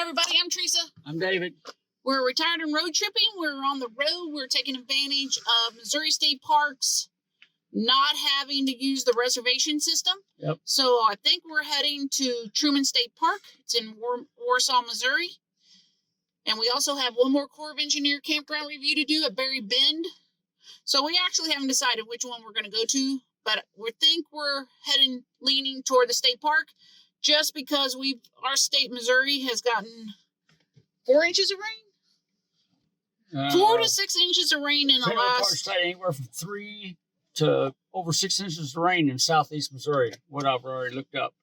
Hi everybody, I'm Teresa. I'm David. We're retired and road tripping. We're on the road. We're taking advantage of Missouri State Parks not having to use the reservation system. Yep. So I think we're heading to Truman State Park. It's in Warsaw, Missouri. And we also have one more Corps of Engineer campground review to do at Berry Bend. So we actually haven't decided which one we're going to go to, but we think we're leaning toward the state park just because our state, Missouri, has gotten 4 inches of rain. 4 to 6 inches of rain in the last... State, anywhere from 3 to over 6 inches of rain in southeast Missouri, what I've already looked up.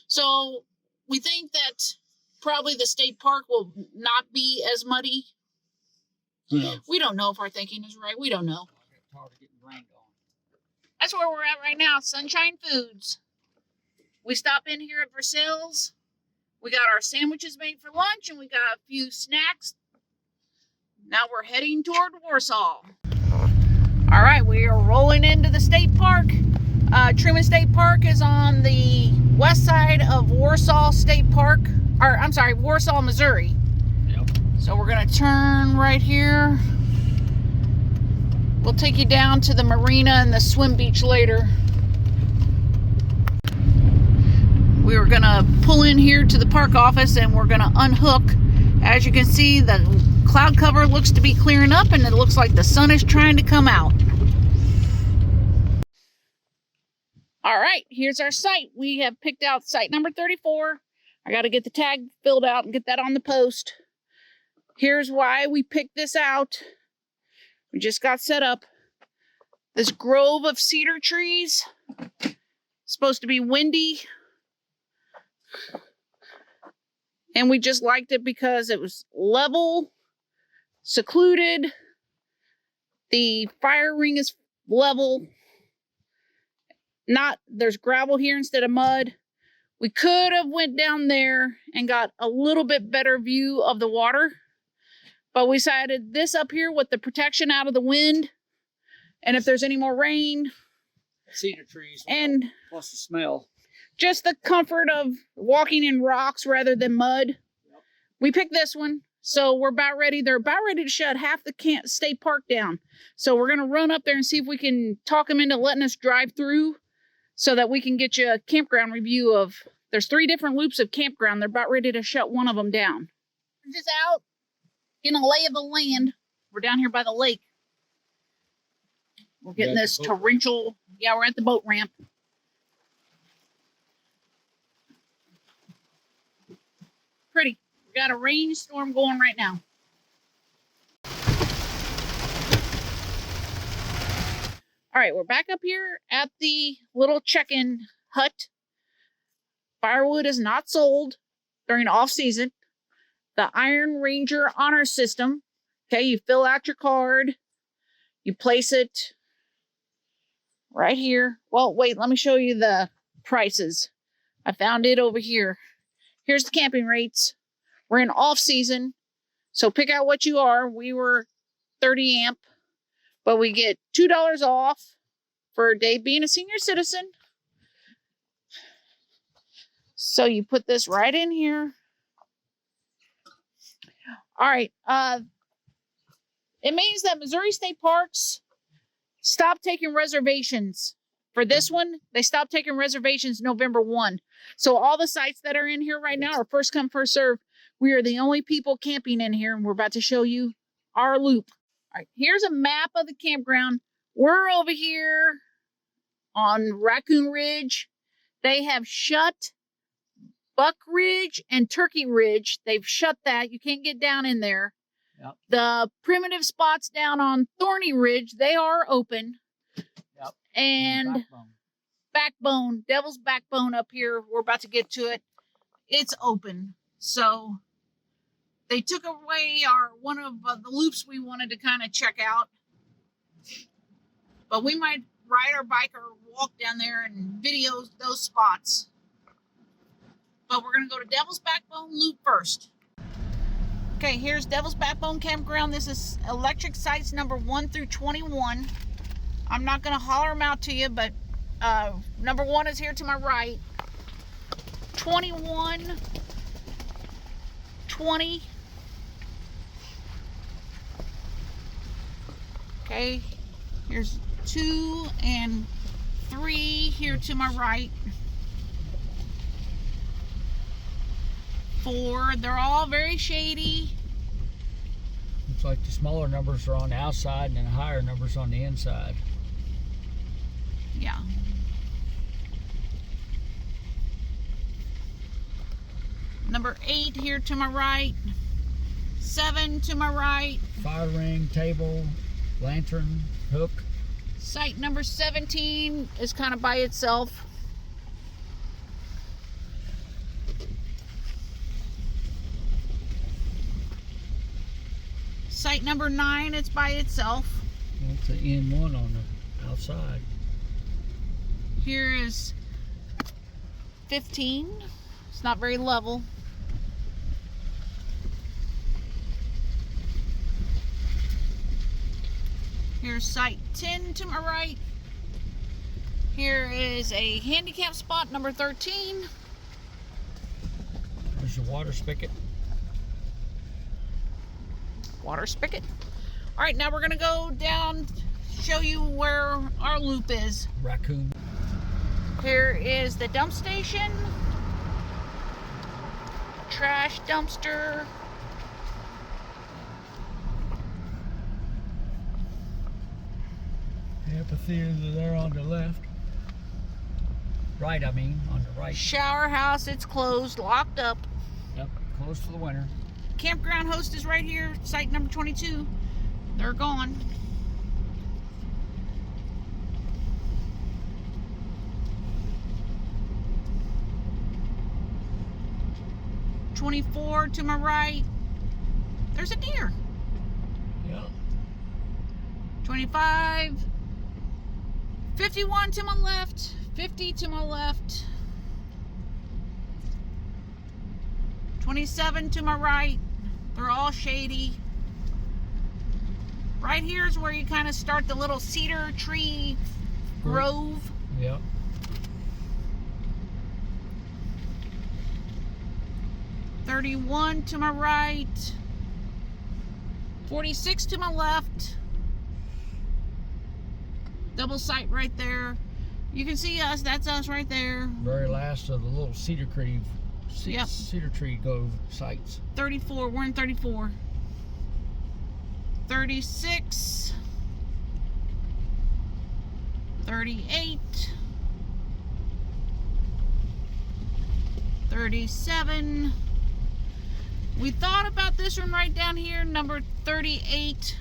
So we think that probably the state park will not be as muddy. Who knows? We don't know if our thinking is right. We don't know. I got tired of getting rained on. That's where we're at right now, Sunshine Foods. We stop in here at Versailles. We got our sandwiches made for lunch, and we got a few snacks. Now we're heading toward Warsaw. All right, we are rolling into the state park. Truman State Park is on the west side of Warsaw State Park, or I'm sorry, Warsaw, Missouri. Yep. So we're gonna turn right here. We'll take you down to the marina and the swim beach later. We were gonna pull in here to the park office and we're gonna unhook. As you can see, the cloud cover looks to be clearing up and it looks like the sun is trying to come out. All right, here's our site. We have picked out site number 34. I got to get the tag filled out and get that on the post. Here's why we picked this out. We just got set up. This grove of cedar trees. Supposed to be windy. And we just liked it because it was level, secluded. The fire ring is level. There's gravel here instead of mud. We could have went down there and got a little bit better view of the water. But we decided this up here with the protection out of the wind. And if there's any more rain. Cedar trees. And plus the smell. Just the comfort of walking in rocks rather than mud. Yep. We picked this one. So we're about ready. They're about ready to shut half the state park down. So we're going to run up there and see if we can talk them into letting us drive through so that we can get you a campground review of, there's 3 different loops of campground. They're about ready to shut one of them down. We're just out in a lay of the land. We're down here by the lake. We're getting this torrential, we're at the boat ramp. Pretty. We got a rainstorm going right now. All right, we're back up here at the little check-in hut. Firewood is not sold during off-season. The Iron Ranger Honor System. Okay, you fill out your card. You place it right here. Well, wait, let me show you the prices. I found it over here. Here's the camping rates. We're in off-season, so pick out what you are. We were 30 amp, but we get $2 off for a day being a senior citizen. So you put this right in here. All right. It means that Missouri State Parks stopped taking reservations. For this one, they stopped taking reservations November 1. So all the sites that are in here right now are first come, first serve. We are the only people camping in here, and we're about to show you our loop. All right, here's a map of the campground. We're over here on Raccoon Ridge. They have shut Buck Ridge and Turkey Ridge. They've shut that. You can't get down in there. Yep. The primitive spots down on Thorny Ridge, they are open. Yep. And Backbone, Devil's Backbone up here, we're about to get to it. It's open. So they took away one of the loops we wanted to kind of check out. But we might ride our bike or walk down there and video those spots. But we're going to go to Devil's Backbone loop first. Okay, here's Devil's Backbone Campground. This is electric sites number 1 through 21. I'm not going to holler them out to you, but number 1 is here to my right. 21, 20. Okay, here's 2 and 3 here to my right. 4, they're all very shady. Looks like the smaller numbers are on the outside and then the higher numbers on the inside. Yeah. Number 8 here to my right. 7 to my right. Fire ring, table, lantern, hook. Site number 17 is kind of by itself. Site number 9, it's by itself. That's the N1 on the outside. Here is 15. It's not very level. Here's site 10 to my right. Here is a handicap spot, number 13. There's your water spigot. Water spigot. All right, now we're gonna go down, show you where our loop is. Raccoon. Here is the dump station, trash dumpster. Amphitheater there on the left. Right, I mean, on the right. Shower house, it's closed, locked up. Yep, closed for the winter. Campground host is right here, site number 22. They're gone. $24 to my right. There's a deer. Yep. 25. 51 to my left. 50 to my left. 27 to my right. They're all shady. Right here is where you kind of start the little cedar tree grove. Yep. $31 to my right. 46 to my left. Double site right there. You can see us. That's us right there. Very last of the little cedar tree, Yep. cedar tree grove sites. 34. We're in 34. 36. 38. 37. We thought about this one right down here, number 38,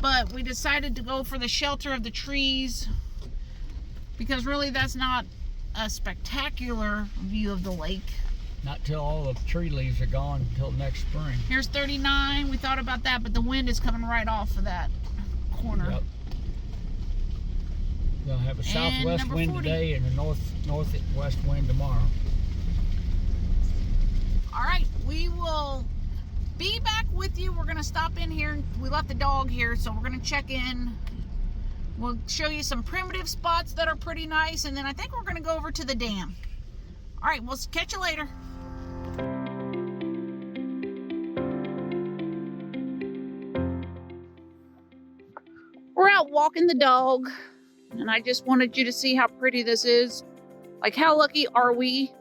but we decided to go for the shelter of the trees because really that's not a spectacular view of the lake. Not till all the tree leaves are gone until next spring. Here's 39. We thought about that, but the wind is coming right off of that corner. Yep. They'll have a southwest number wind 40. today and a northwest wind tomorrow. All right, we will be back with you. We're going to stop in here. We left the dog here, so we're going to check in. We'll show you some primitive spots that are pretty nice, and then I think we're going to go over to the dam. All right, we'll catch you later. We're out walking the dog, and I just wanted you to see how pretty this is. Like, how lucky are we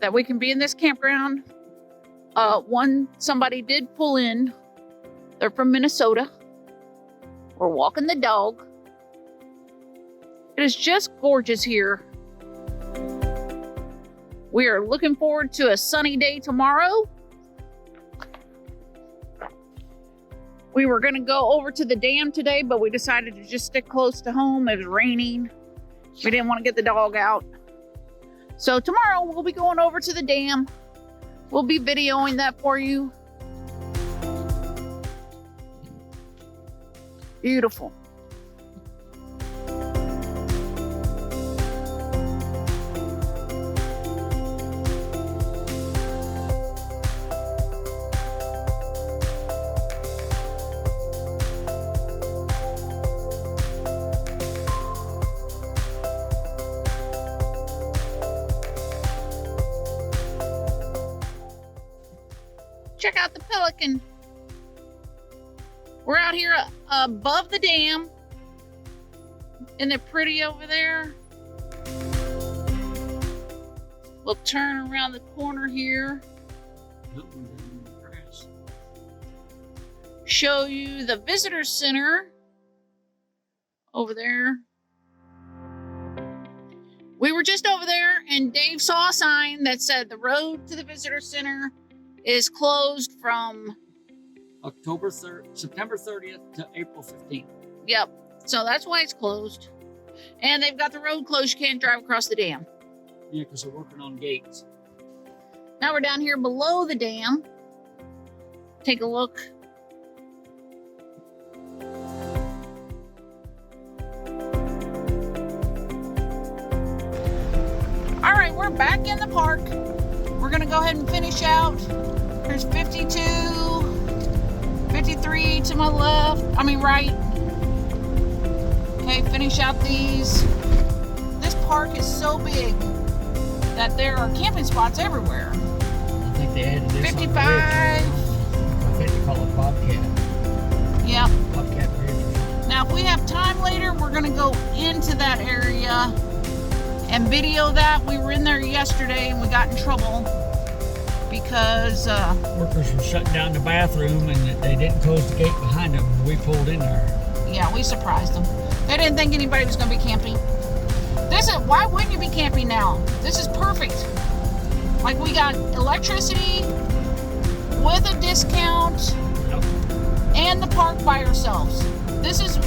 that we can be in this campground? Somebody did pull in. They're from Minnesota. We're walking the dog. It is just gorgeous here. We are looking forward to a sunny day tomorrow. We were going to go over to the dam today, but we decided to just stick close to home. It was raining. We didn't want to get the dog out. So tomorrow we'll be going over to the dam. We'll be videoing that for you. Beautiful. Check out the pelican. We're out here above the dam. Isn't it pretty over there? We'll turn around the corner here. Show you the visitor center over there. We were just over there and Dave saw a sign that said the road to the visitor center is closed from September 30th to April 15th. Yep. So that's why it's closed. And they've got the road closed. You can't drive across the dam. Yeah, because they're working on gates. Now we're down here below the dam. Take a look. All right, we're back in the park. We're going to go ahead and finish out. There's 52, 53 to my left. I mean, right. Okay, finish out these. This park is so big that there are camping spots everywhere. I think they added this 55. on the ridge. I think they call it Bobcat. Yep. Bobcat Ridge. Now, if we have time later, we're going to go into that area and video that. We were in there yesterday and we got in trouble because workers were shutting down the bathroom and they didn't close the gate behind them. We pulled in there. Yeah, we surprised them. They didn't think anybody was going to be camping. Why wouldn't you be camping now? This is perfect. Like, we got electricity with a discount. Yep. And the park by ourselves. This is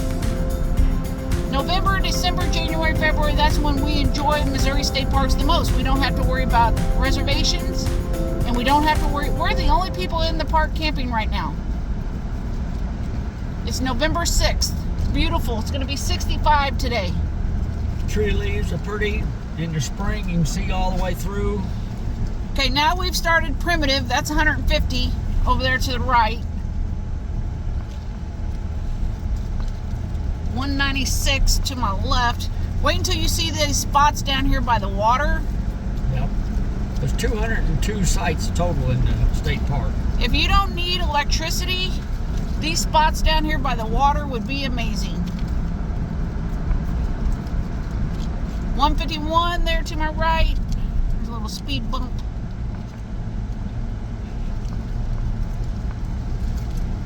November, December, January, February. That's when we enjoy Missouri State Parks the most. We don't have to worry about reservations, and we don't have to worry. We're the only people in the park camping right now. It's November 6th. It's beautiful. It's going to be 65 today. Tree leaves are pretty. In the spring, you can see all the way through. Okay, now we've started primitive. That's 150 over there to the right. 196 to my left. Wait until you see these spots down here by the water. Yep. There's 202 sites total in the state park. If you don't need electricity, these spots down here by the water would be amazing. 151 there to my right. There's a little speed bump.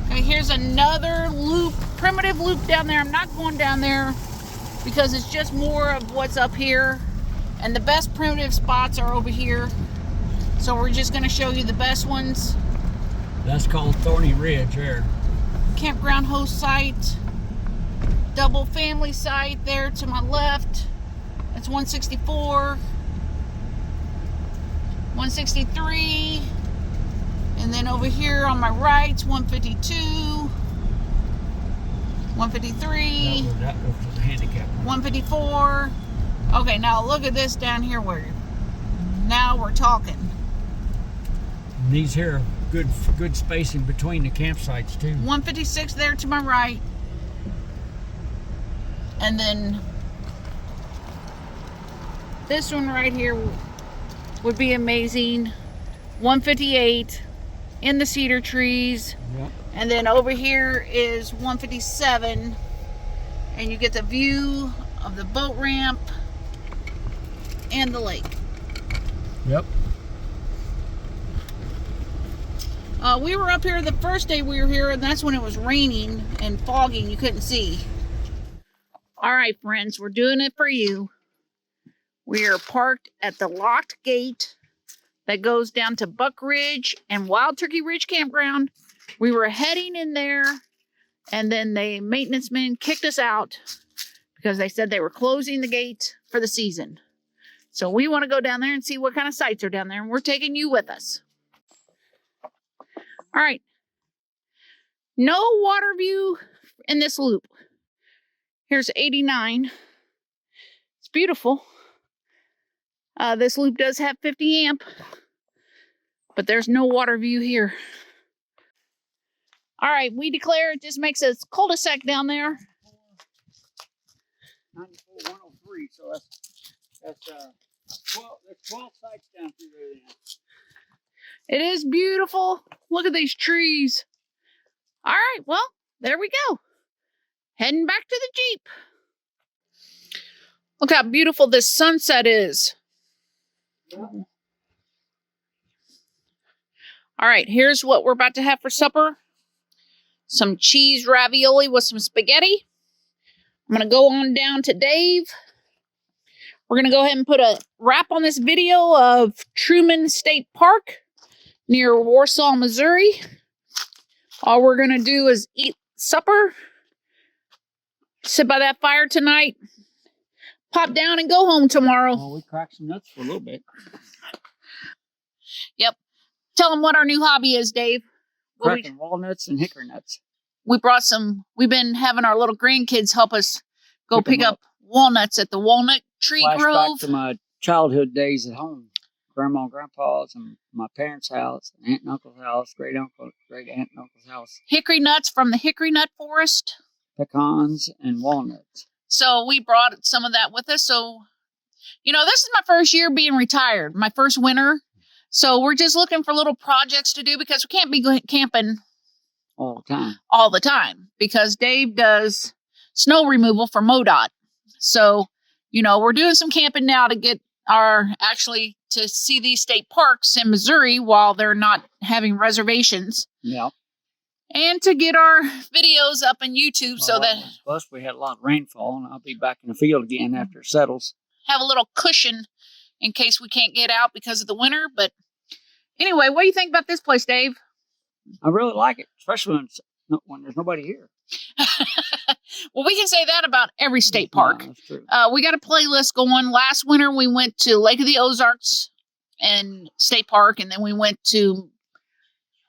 Okay, here's another loop, primitive loop down there. I'm not going down there because it's just more of what's up here. And the best primitive spots are over here. So we're just going to show you the best ones. That's called Thorny Ridge there. Campground host site. Double family site there to my left. That's 164. 163. And then over here on my right, it's 152, 153, That was the handicap. 154. Okay, now look at this down here where now we're talking. And these here are good spacing between the campsites too. 156 there to my right. And then this one right here would be amazing. 158. In the cedar trees. Yep. And then over here is 157, and you get the view of the boat ramp and the lake. Yep. We were up here the first day we were here, and that's when it was raining and foggy and you couldn't see. All right, friends, we're doing it for you. We are parked at the locked gate that goes down to Buck Ridge and Wild Turkey Ridge Campground. We were heading in there, and then the maintenance men kicked us out because they said they were closing the gate for the season. So we want to go down there and see what kind of sights are down there, and we're taking you with us. All right. No water view in this loop. Here's 89. It's beautiful. This loop does have 50 amp, but there's no water view here. All right, we declare it just makes a cul-de-sac down there. 94,103, so that's 12 sites down through there. It is beautiful. Look at these trees. All right, well, there we go. Heading back to the Jeep. Look how beautiful this sunset is. All right, here's what we're about to have for supper. Some cheese ravioli with some spaghetti. I'm going to go on down to Dave. We're going to go ahead and put a wrap on this video of Truman State Park near Warsaw, Missouri. All we're going to do is eat supper, sit by that fire tonight, pop down and go home tomorrow. Well, we cracked some nuts for a little bit. Yep. Tell them what our new hobby is, Dave. Cracking walnuts and hickory nuts. We've been having our little grandkids help us go pick up walnuts at the walnut tree grove. Flashback to my childhood days at home. Grandma and grandpa's and my parents' house, aunt and uncle's house, great aunt and uncle's house. Hickory nuts from the hickory nut forest. Pecans and walnuts. So we brought some of that with us. So, this is my first year being retired, my first winter. So we're just looking for little projects to do because we can't be camping all the time because Dave does snow removal for MoDOT. So, we're doing some camping now to get to see these state parks in Missouri while they're not having reservations. Yeah. And to get our videos up on YouTube Plus we had a lot of rainfall and I'll be back in the field again after it settles. Have a little cushion in case we can't get out because of the winter. But anyway, what do you think about this place, Dave? I really like it, especially when there's nobody here. Well, we can say that about every state park. Yeah, that's true. We got a playlist going. Last winter, we went to Lake of the Ozarks and State Park, and then we went to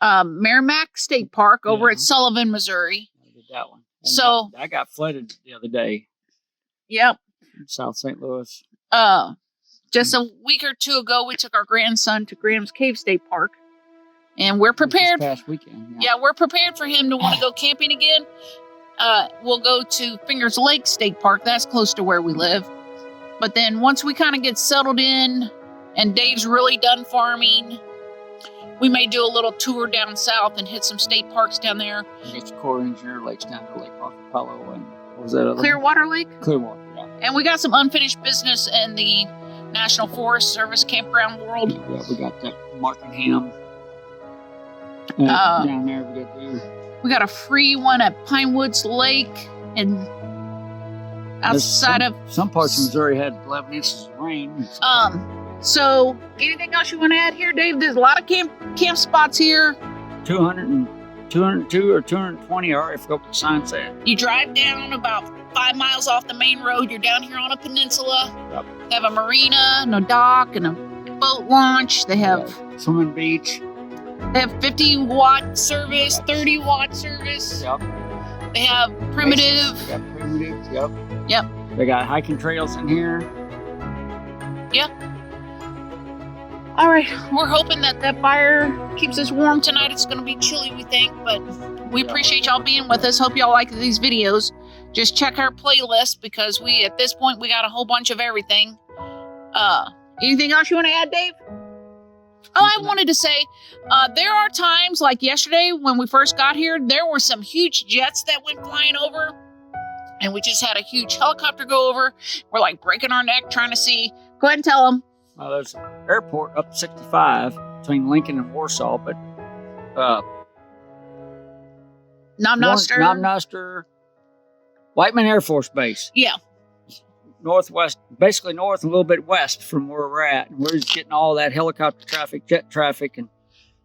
Merrimack State Park over at Sullivan, Missouri. I did that one. And so I got flooded the other day. Yep. In South St. Louis. Just a week or two ago, we took our grandson to Graham's Cave State Park. And we're prepared. This past weekend. Yeah, we're prepared for him to want to go camping again. We'll go to Fingers Lake State Park. That's close to where we live. But then once we kind of get settled in and Dave's really done farming, we may do a little tour down south and hit some state parks down there. And get your Corps Engineer Lakes down to Lake Apollo and what was that other Clearwater Lake? Clearwater, yeah. And we got some unfinished business in the National Forest Service Campground world. Yeah, we got that Markenham. Down there we got to do. We got a free one at Pine Woods Lake and outside of some parts of Missouri had 11 inches of rain. So anything else you want to add here, Dave? There's a lot of camp spots here. 202 or 220 are, I forgot what the sign said. You drive down about 5 miles off the main road. You're down here on a peninsula. Yep. They have a marina and a dock and a boat launch. They have swimming beach. They have 50-watt service, 30-watt service. Yep. They have primitive. Yep, primitive. Yep. Yep. They got hiking trails in here. Yep. All right. We're hoping that fire keeps us warm tonight. It's going to be chilly, we think, but we appreciate y'all being with us. Hope y'all like these videos. Just check our playlist because at this point, we got a whole bunch of everything. Anything else you want to add, Dave? Oh, I wanted to say, there are times like yesterday when we first got here, there were some huge jets that went flying over and we just had a huge helicopter go over. We're like breaking our neck trying to see. Go ahead and tell them. Well, there's an airport up 65 between Lincoln and Warsaw, but Knob-Noster, Whiteman Air Force Base. Yeah. Northwest, basically north and a little bit west from where we're at. And we're just getting all that helicopter traffic, jet traffic, and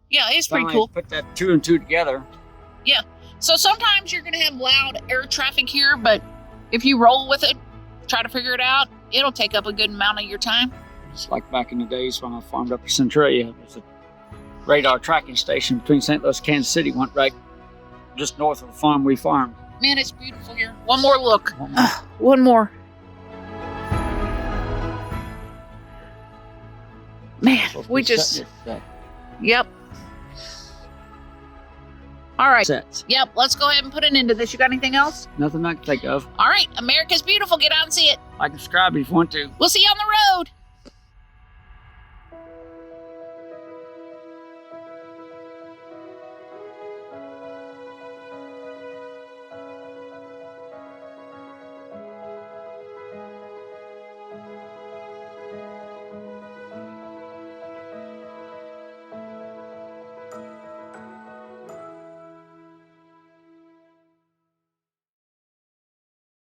yeah, it's pretty cool. Put that 2 and 2 together. Yeah. So sometimes you're going to have loud air traffic here, but if you roll with it, try to figure it out, it'll take up a good amount of your time. It's like back in the days when I farmed up in Centralia. It was a radar tracking station between St. Louis and Kansas City, went right just north of the farm we farmed. Man, it's beautiful here. One more look. One more. Man, we just... Yep. All right. Sets. Yep, let's go ahead and put an end to this. You got anything else? Nothing I can think of. All right, America's beautiful. Get out and see it. Like and subscribe if you want to. We'll see you on the road.